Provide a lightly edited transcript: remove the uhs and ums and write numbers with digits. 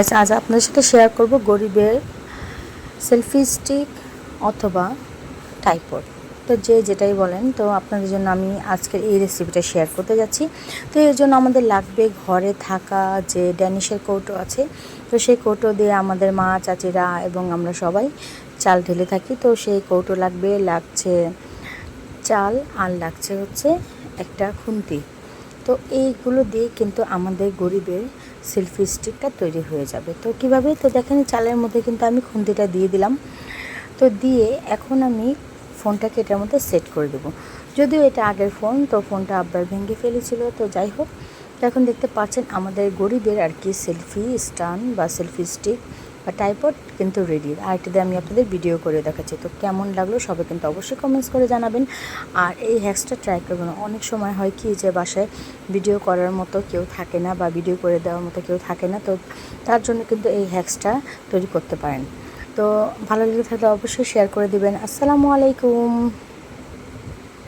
আজ আপনাদের সাথে শেয়ার করব গরিবের সেলফি স্টিক অথবা ট্রাইপড। তো যে যেটাই বলেন, তো আপনাদের জন্য আমি আজকের এই রেসিপিটা শেয়ার করতে যাচ্ছি। তো এর জন্য আমাদের লাগবে ঘরে থাকা যে ড্যানিশের কৌটো আছে, তো সেই কৌটো দিয়ে আমাদের মা, চাচিরা এবং আমরা সবাই চাল ঢেলে থাকি। তো সেই কৌটো লাগছে চাল, আর লাগছে হচ্ছে একটা খুন্তি। তো এইগুলো দিয়ে কিন্তু আমাদের গরিবের সেলফি স্টিকটা তৈরি হয়ে যাবে। তো কীভাবে, তো দেখেন চালের মধ্যে কিন্তু আমি খুন্তিটা দিয়ে দিলাম। তো দিয়ে এখন আমি ফোনটাকে এটার মধ্যে সেট করে দেবো। যদিও এটা আগের ফোন, তো ফোনটা আবার ভেঙে ফেলেছিল, তো যাই হোক। তো এখন দেখতে পাচ্ছেন আমাদের গরিবের আর কি সেলফি স্ট্যান্ড বা সেলফি স্টিক বা ট্রাইপড কিন্তু রেডি। আর এটা দিয়ে আমি আপনাদের ভিডিও করে দেখাচ্ছি। তো কেমন লাগলো সবাই কিন্তু অবশ্যই কমেন্টস করে জানাবেন। আর এই হ্যাক্সটা ট্রাই করবেন। অনেক সময় হয় কি যে বাসায় ভিডিও করার মতো কেউ থাকে না বা ভিডিও করে দেওয়ার মতো কেউ থাকে না, তো তার জন্য কিন্তু এই হ্যাক্সটা তৈরি করতে পারেন। তো ভালো লেগে থাকলে অবশ্যই শেয়ার করে দিবেন। আসসালামু আলাইকুম।